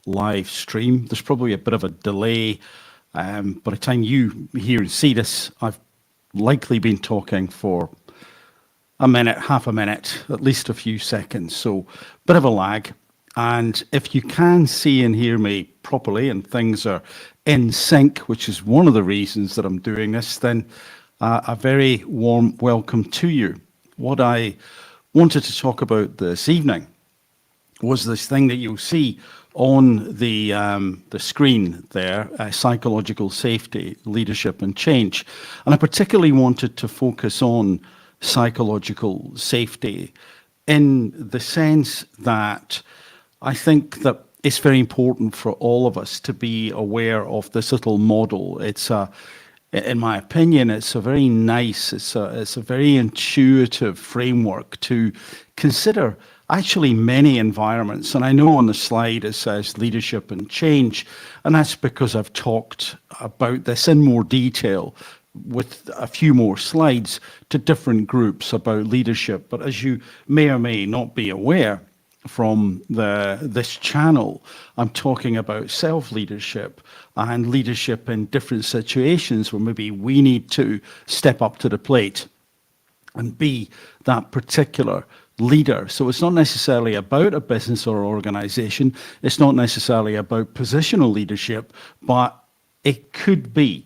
live stream. There's probably a bit of a delay. By the time you hear and see this, I've likely been talking for a minute, half a minute, at least a few seconds. So bit of a lag. And if you can see and hear me properly and things are in sync, which is one of the reasons that I'm doing this, then a very warm welcome to you. What I wanted to talk about this evening was this thing that you'll see on the screen there, psychological safety, leadership and change. And I particularly wanted to focus on psychological safety in the sense that I think that it's very important for all of us to be aware of this little model. It's in my opinion, it's a very nice, it's a very intuitive framework to consider actually many environments. And I know on the slide it says leadership and change, and that's because I've talked about this in more detail with a few more slides to different groups about leadership. But as you may or may not be aware from this channel, I'm talking about self-leadership and leadership in different situations where maybe we need to step up to the plate and be that particular leader. So it's not necessarily about a business or organization. It's not necessarily about positional leadership, but it could be.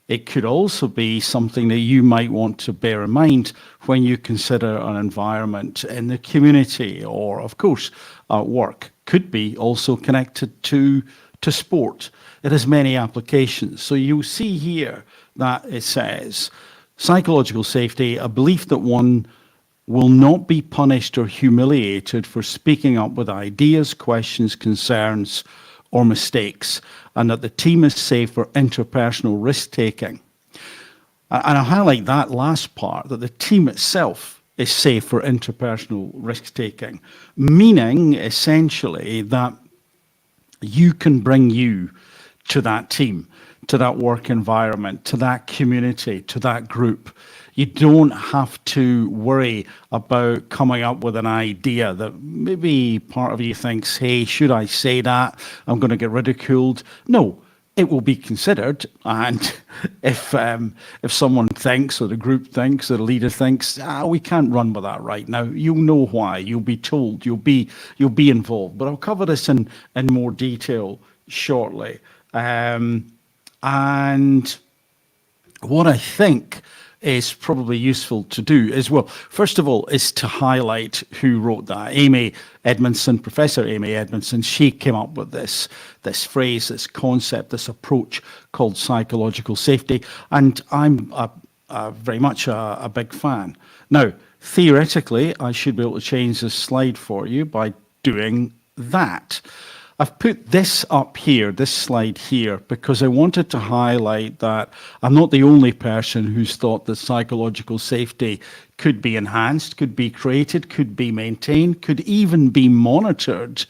It could also be something that you might want to bear in mind when you consider an environment in the community or, of course, at work. Could be also connected to sport. It has many applications. So you'll see here that it says, psychological safety, a belief that one will not be punished or humiliated for speaking up with ideas, questions, concerns, or mistakes, and that the team is safe for interpersonal risk-taking. And I highlight that last part, that the team itself is safe for interpersonal risk-taking, meaning essentially that you can bring you to that team, to that work environment, to that community, to that group. You don't have to worry about coming up with an idea that maybe part of you thinks, hey, should I say that? I'm going to get ridiculed. No, it will be considered. And if someone thinks, or the group thinks, or the leader thinks, we can't run with that right now, you'll know why. You'll be told. You'll be involved. But I'll cover this in more detail shortly. And what I think is probably useful to do is, well, first of all, is to highlight who wrote that. Amy Edmondson, Professor Amy Edmondson, she came up with this phrase, this concept, this approach called psychological safety, and I'm very much a big fan. Now, theoretically, I should be able to change this slide for you by doing that. I've put this up here, this slide here, because I wanted to highlight that I'm not the only person who's thought that psychological safety could be enhanced, could be created, could be maintained, could even be monitored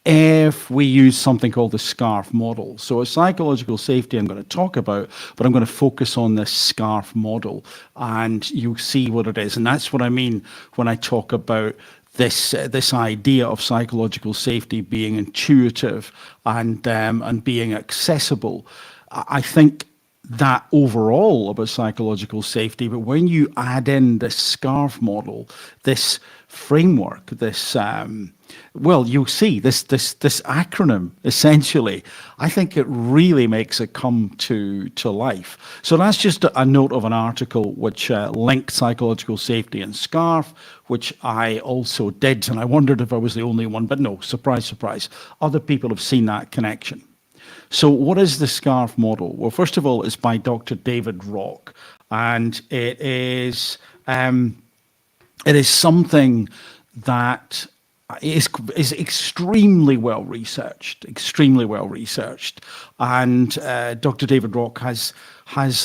if we use something called the SCARF model. So a psychological safety I'm going to talk about, but I'm going to focus on this SCARF model, and you'll see what it is. And that's what I mean when I talk about this idea of psychological safety being intuitive and being accessible. I think that overall about psychological safety, but when you add in this SCARF model, this framework, this well, you'll see this acronym essentially. I think it really makes it come to life. So that's just a note of an article which linked psychological safety and SCARF, which I also did, and I wondered if I was the only one, but no, surprise, surprise. Other people have seen that connection. So what is the SCARF model? Well, first of all, it's by Dr. David Rock, and it is something that is extremely well researched, and Dr. David Rock has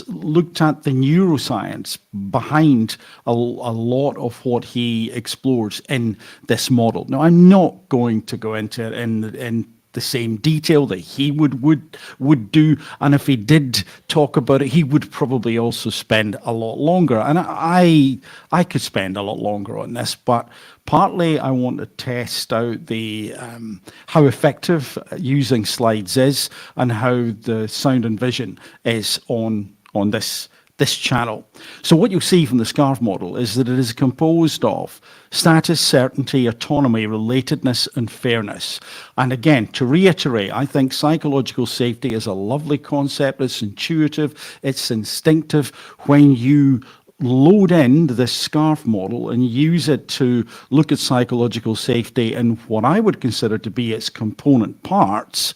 looked at the neuroscience behind a lot of what he explores in this model. Now, I'm not going to go into it in the same detail that he would do, and if he did talk about it, he would probably also spend a lot longer. And I could spend a lot longer on this, but partly I want to test out the how effective using slides is, and how the sound and vision is on this channel. So what you'll see from the SCARF model is that it is composed of status, certainty, autonomy, relatedness, and fairness. And again, to reiterate, I think psychological safety is a lovely concept. It's intuitive, it's instinctive. When you load in this SCARF model and use it to look at psychological safety and what I would consider to be its component parts,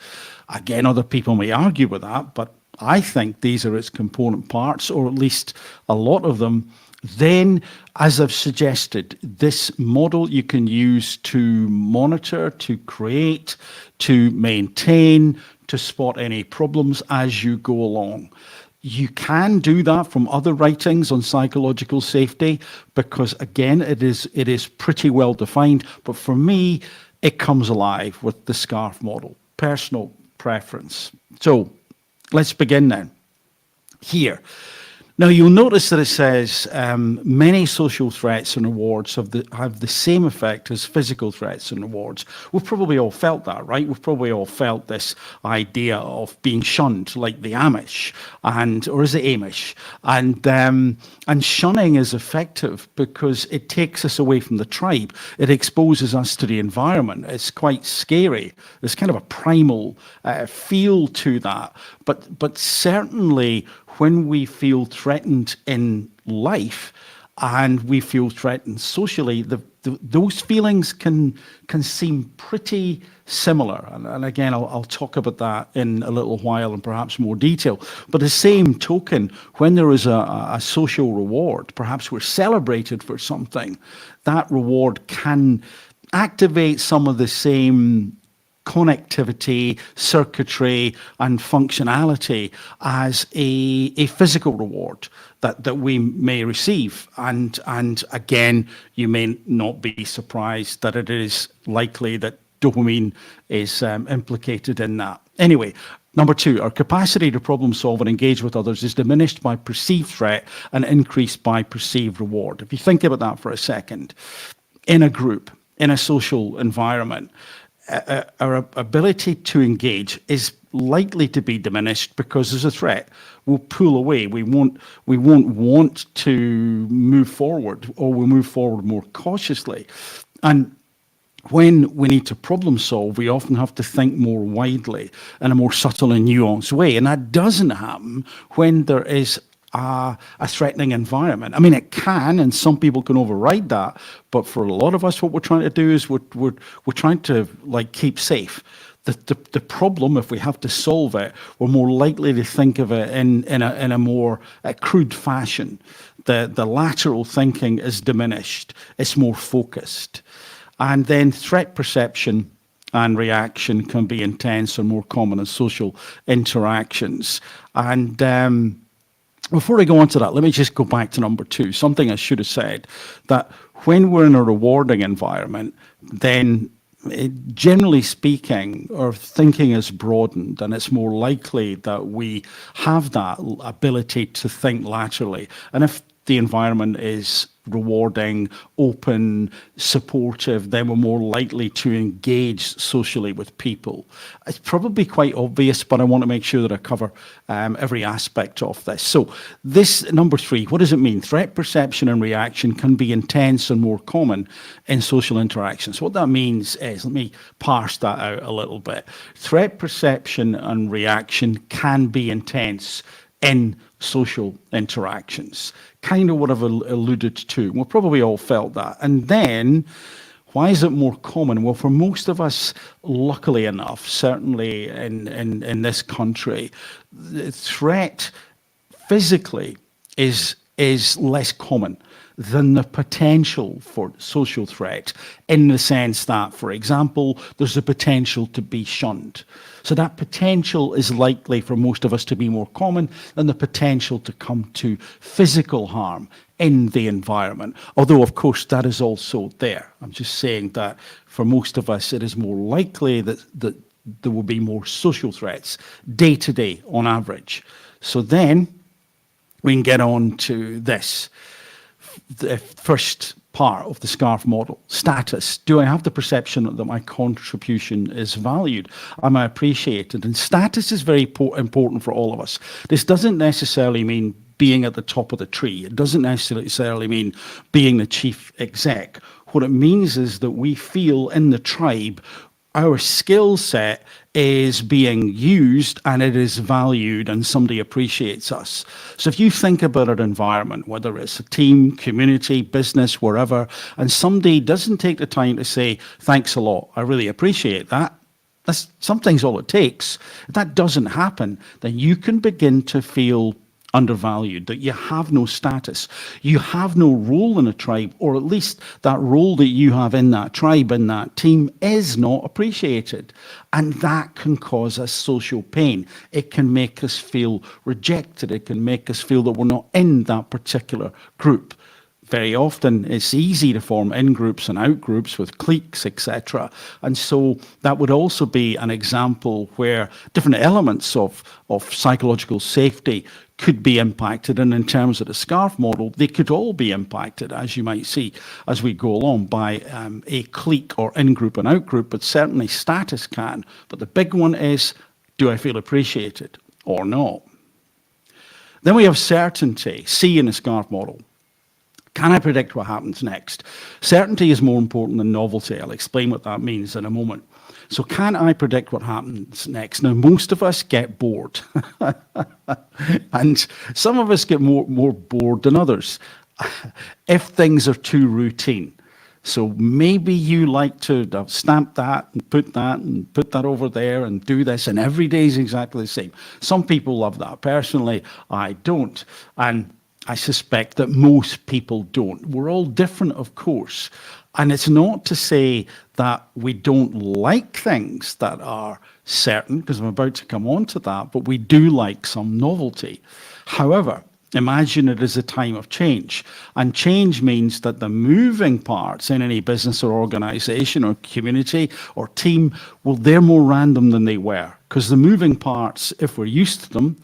again, other people may argue with that, but I think these are its component parts, or at least a lot of them. Then, as I've suggested, this model you can use to monitor, to create, to maintain, to spot any problems as you go along. You can do that from other writings on psychological safety because, again, it is pretty well defined. But for me, it comes alive with the SCARF model, personal preference. So let's begin then. Here. Now, you'll notice that it says many social threats and rewards have the same effect as physical threats and rewards. We've probably all felt that, right? We've probably all felt this idea of being shunned, like the Amish, or is it Amish? And shunning is effective because it takes us away from the tribe. It exposes us to the environment. It's quite scary. There's kind of a primal feel to that. But certainly, when we feel threatened in life and we feel threatened socially, those feelings can seem pretty similar. And again, I'll talk about that in a little while in perhaps more detail. But the same token, when there is a social reward, perhaps we're celebrated for something, that reward can activate some of the same connectivity, circuitry, and functionality as a physical reward that we may receive. And again, you may not be surprised that it is likely that dopamine is implicated in that. Anyway, number 2, our capacity to problem solve and engage with others is diminished by perceived threat and increased by perceived reward. If you think about that for a second, in a group, in a social environment, our ability to engage is likely to be diminished because there's a threat. We'll pull away. We won't want to move forward, or we'll move forward more cautiously. And when we need to problem solve, we often have to think more widely in a more subtle and nuanced way. And that doesn't happen when there is a threatening environment. I mean, it can, and some people can override that. But for a lot of us, what we're trying to do is we're trying to keep safe. The problem, if we have to solve it, we're more likely to think of it in a more crude fashion. The lateral thinking is diminished. It's more focused. And then threat perception and reaction can be intense and more common in social interactions. And before I go on to that, let me just go back to number 2, something I should have said, that when we're in a rewarding environment, then generally speaking, our thinking is broadened, and it's more likely that we have that ability to think laterally. And if the environment is rewarding, open, supportive, then we're more likely to engage socially with people. It's probably quite obvious, but I want to make sure that I cover every aspect of this. So this, number 3, what does it mean? Threat perception and reaction can be intense and more common in social interactions. What that means is, let me parse that out a little bit. Threat perception and reaction can be intense in social interactions. Kind of what I've alluded to. We've probably all felt that. And then, why is it more common? Well, for most of us, luckily enough, certainly in this country, the threat physically is less common than the potential for social threat, in the sense that, for example, there's a potential to be shunned. So that potential is likely for most of us to be more common than the potential to come to physical harm in the environment. Although, of course, that is also there. I'm just saying that for most of us, it is more likely that there will be more social threats day to day on average. So then we can get on to this. The first part of the SCARF model, status. Do I have the perception that my contribution is valued? Am I appreciated? And status is very important for all of us. This doesn't necessarily mean being at the top of the tree. It doesn't necessarily mean being the chief exec. What it means is that we feel in the tribe our skill set is being used and it is valued and somebody appreciates us. So if you think about an environment, whether it's a team, community, business, wherever, and somebody doesn't take the time to say, thanks a lot, I really appreciate that. That's sometimes all it takes. If that doesn't happen, then you can begin to feel undervalued, that you have no status, you have no role in a tribe, or at least that role that you have in that tribe, in that team, is not appreciated. And that can cause us social pain. It can make us feel rejected. It can make us feel that we're not in that particular group. Very often it's easy to form in-groups and out-groups with cliques, etc. And so that would also be an example where different elements of psychological safety could be impacted, and in terms of the SCARF model, they could all be impacted, as you might see as we go along, by a clique or in-group and out-group, but certainly status can. But the big one is, do I feel appreciated or not? Then we have certainty, C in the SCARF model. Can I predict what happens next? Certainty is more important than novelty. I'll explain what that means in a moment. So can I predict what happens next? Now, most of us get bored. And some of us get more bored than others if things are too routine. So maybe you like to stamp that and put that over there and do this, and every day is exactly the same. Some people love that. Personally, I don't. And I suspect that most people don't. We're all different, of course. And it's not to say that we don't like things that are certain, because I'm about to come on to that, but we do like some novelty. However, imagine it is a time of change. And change means that the moving parts in any business or organization or community or team, well, they're more random than they were. Because the moving parts, if we're used to them,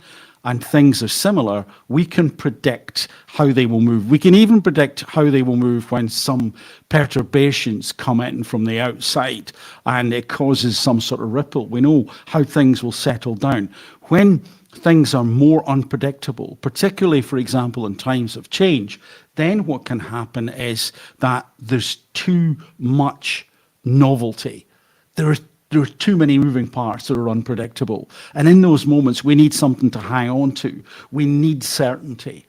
and things are similar, we can predict how they will move. We can even predict how they will move when some perturbations come in from the outside and it causes some sort of ripple. We know how things will settle down. When things are more unpredictable, particularly, for example, in times of change, then what can happen is that there's too much novelty. There are too many moving parts that are unpredictable. And in those moments, we need something to hang on to. We need certainty.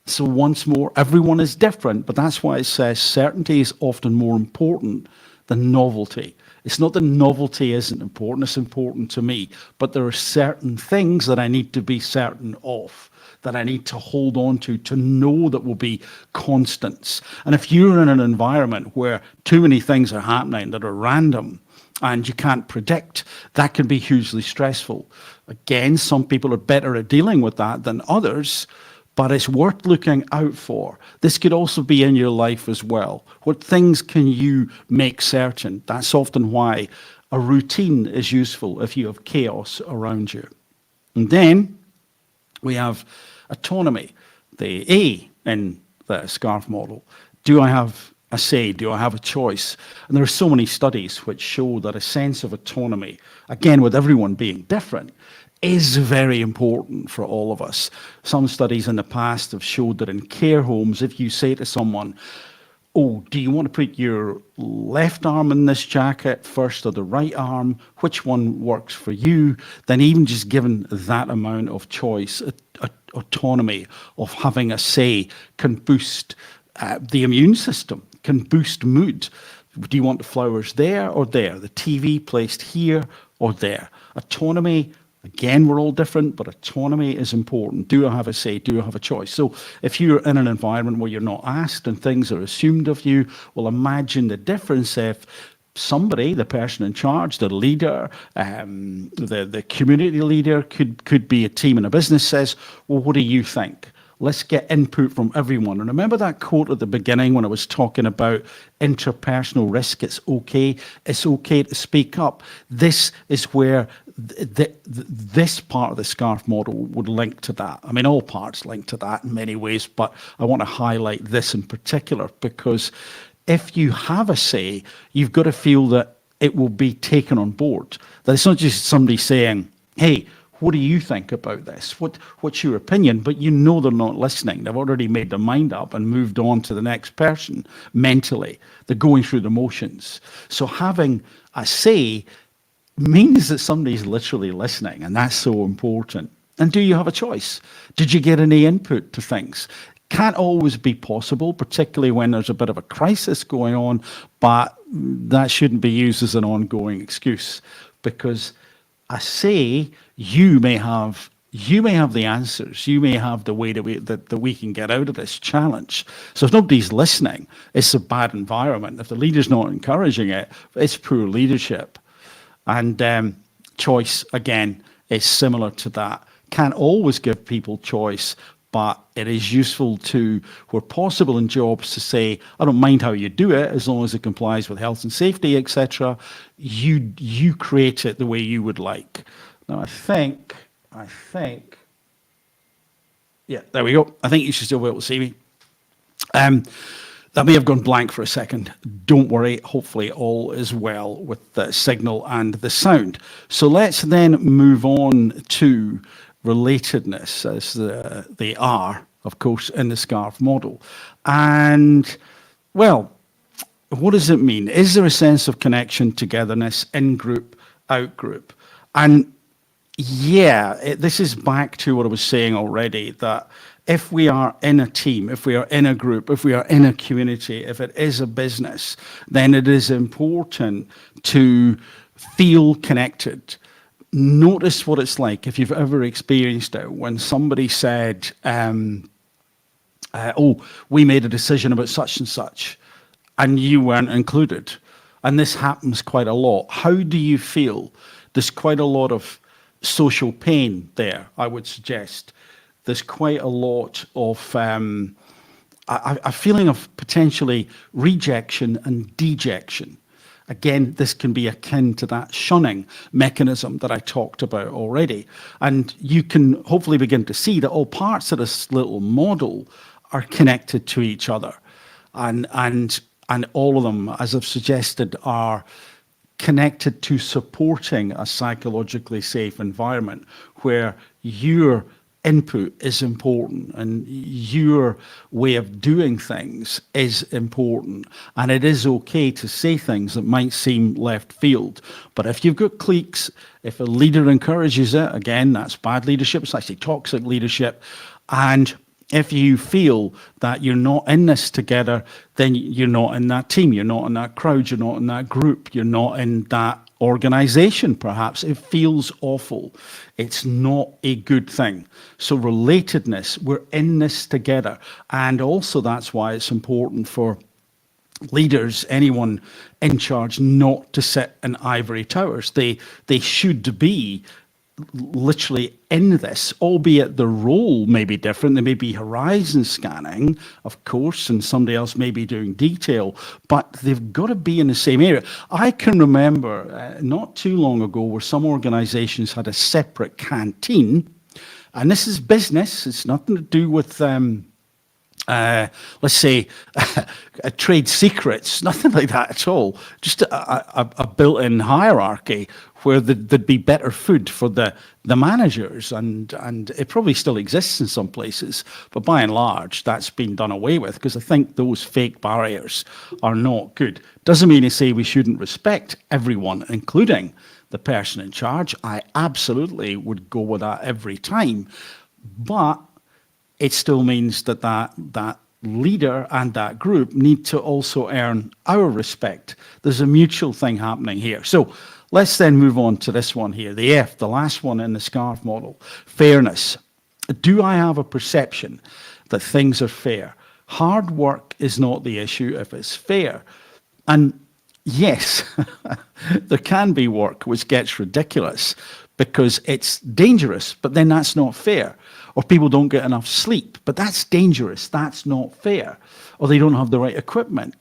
So once more, everyone is different, but that's why it says certainty is often more important than novelty. It's not that novelty isn't important, it's important to me, but there are certain things that I need to be certain of, that I need to hold on to know that will be constants. And if you're in an environment where too many things are happening that are random, and you can't predict, that can be hugely stressful. Again, some people are better at dealing with that than others, but it's worth looking out for. This could also be in your life as well. What things can you make certain? That's often why a routine is useful if you have chaos around you. And then we have autonomy, the A in the SCARF model. Do I have a say? Do I have a choice? And there are so many studies which show that a sense of autonomy, again with everyone being different, is very important for all of us. Some studies in the past have showed that in care homes, if you say to someone, oh, do you want to put your left arm in this jacket first or the right arm? Which one works for you? Then even just given that amount of choice, autonomy of having a say can boost the immune system, can boost mood. Do you want the flowers there or there? The TV placed here or there? Autonomy, again, we're all different, but autonomy is important. Do I have a say? Do I have a choice? So if you're in an environment where you're not asked and things are assumed of you, well, imagine the difference if somebody, the person in charge, the leader, the community leader, could be a team in a business, says, well, what do you think? Let's get input from everyone. And remember that quote at the beginning when I was talking about interpersonal risk? It's okay. It's okay to speak up. This is where this part of the SCARF model would link to that. I mean, all parts link to that in many ways, but I want to highlight this in particular because if you have a say, you've got to feel that it will be taken on board. That it's not just somebody saying, hey, what do you think about this? What's your opinion? But you know they're not listening. They've already made their mind up and moved on to the next person mentally. They're going through the motions. So having a say means that somebody's literally listening, and that's so important. And do you have a choice? Did you get any input to things? Can't always be possible, particularly when there's a bit of a crisis going on, but that shouldn't be used as an ongoing excuse because I say you may have the answers. You may have the way that we can get out of this challenge. So if nobody's listening, it's a bad environment. If the leader's not encouraging it, it's poor leadership. And choice, again, is similar to that. Can't always give people choice, but it is useful to, where possible in jobs, to say, I don't mind how you do it, as long as it complies with health and safety, etc. You create it the way you would like. Now, I think, yeah, there we go. I think you should still be able to see me. That may have gone blank for a second. Don't worry, hopefully all is well with the signal and the sound. So let's then move on to relatedness as the R, of course, in the SCARF model. And, well, what does it mean? Is there a sense of connection, togetherness, in-group, out-group? And yeah, this is back to what I was saying already, that if we are in a team, if we are in a group, if we are in a community, if it is a business, then it is important to feel connected. Notice what it's like, if you've ever experienced it, when somebody said, oh, we made a decision about such and such, and you weren't included. And this happens quite a lot. How do you feel? There's quite a lot of social pain there, I would suggest. There's quite a lot of a feeling of potentially rejection and dejection. Again, this can be akin to that shunning mechanism that I talked about already. And you can hopefully begin to see that all parts of this little model are connected to each other. And all of them, as I've suggested, are connected to supporting a psychologically safe environment where your input is important and your way of doing things is important. And it is okay to say things that might seem left field. But if you've got cliques, if a leader encourages it, again, that's bad leadership. It's actually toxic leadership. And if you feel that you're not in this together, then you're not in that team, you're not in that crowd, you're not in that group, you're not in that organization, perhaps. It feels awful. It's not a good thing. So relatedness, we're in this together. And also that's why it's important for leaders, anyone in charge, not to sit in ivory towers. They should be literally in this, albeit the role may be different. They may be horizon scanning, of course, and somebody else may be doing detail, but they've got to be in the same area. I can remember not too long ago where some organizations had a separate canteen, and this is business. It's nothing to do with let's say, trade secrets, nothing like that at all. Just a built-in hierarchy where there'd be better food for the managers, and it probably still exists in some places, but by and large, that's been done away with because I think those fake barriers are not good. Doesn't mean to say we shouldn't respect everyone, including the person in charge. I absolutely would go with that every time, but it still means that leader and that group need to also earn our respect. There's a mutual thing happening here. So let's then move on to this one here, the F, the last one in the SCARF model, fairness. Do I have a perception that things are fair? Hard work is not the issue if it's fair. And yes, there can be work which gets ridiculous, because it's dangerous, but then that's not fair. Or people don't get enough sleep, but that's dangerous, that's not fair. Or they don't have the right equipment.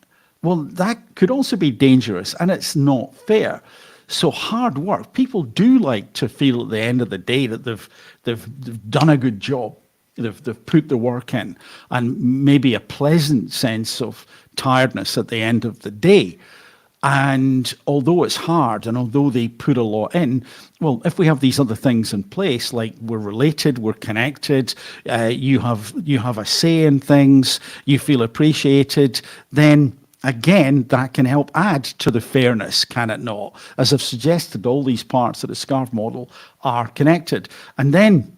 Well, that could also be dangerous, and it's not fair. So hard work, people do like to feel at the end of the day that they've done a good job. They've put the work in, and maybe a pleasant sense of tiredness at the end of the day. And although it's hard, and although they put a lot in, well, if we have these other things in place, like we're related, we're connected, you have a say in things, you feel appreciated, then again, that can help add to the fairness, can it not? As I've suggested, all these parts of the SCARF model are connected. And then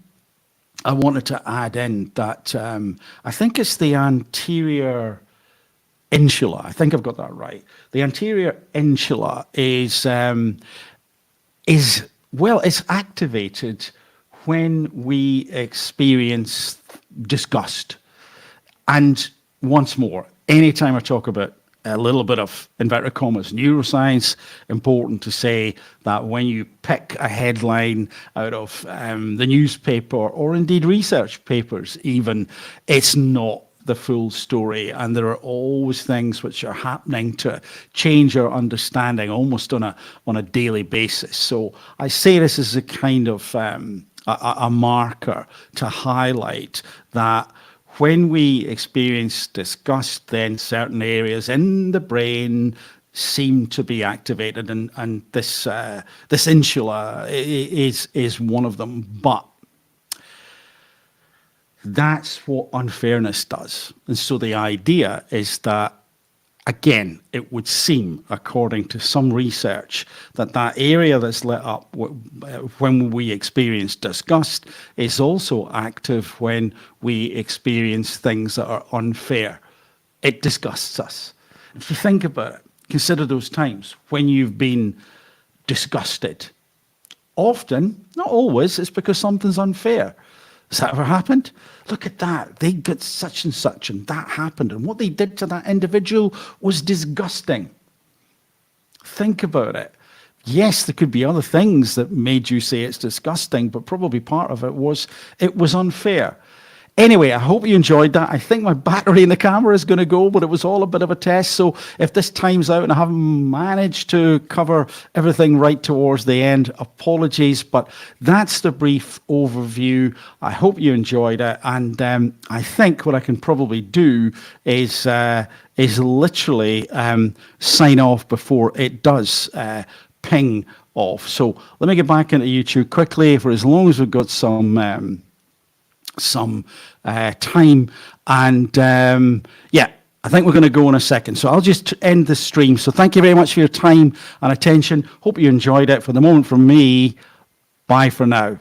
I wanted to add in that I think it's the anterior insula. I think I've got that right. The anterior insula is it's activated when we experience disgust. And once more, anytime I talk about a little bit of, inverted commas, neuroscience, important to say that when you pick a headline out of the newspaper, or indeed research papers even, it's not the full story, and there are always things which are happening to change our understanding almost on a daily basis. So I say this as a kind of a marker to highlight that when we experience disgust, then certain areas in the brain seem to be activated, and this insula is one of them. But that's what unfairness does. And so the idea is that, again, it would seem, according to some research, that area that's lit up when we experience disgust is also active when we experience things that are unfair. It disgusts us. If you think about it, consider those times when you've been disgusted. Often, not always, it's because something's unfair. Has that ever happened? Look at that. They got such and such, and that happened. And what they did to that individual was disgusting. Think about it. Yes, there could be other things that made you say it's disgusting, but probably part of it was unfair. Anyway, I hope you enjoyed that. I think my battery in the camera is going to go, but it was all a bit of a test. So if this time's out and I haven't managed to cover everything right towards the end, apologies. But that's the brief overview. I hope you enjoyed it. And I think what I can probably do is literally sign off before it does ping off. So let me get back into YouTube quickly for as long as we've got some time, and yeah, I think we're going to go in a second. So I'll just end the stream. So thank you very much for your time and attention. Hope you enjoyed it. For the moment, from me, bye for now.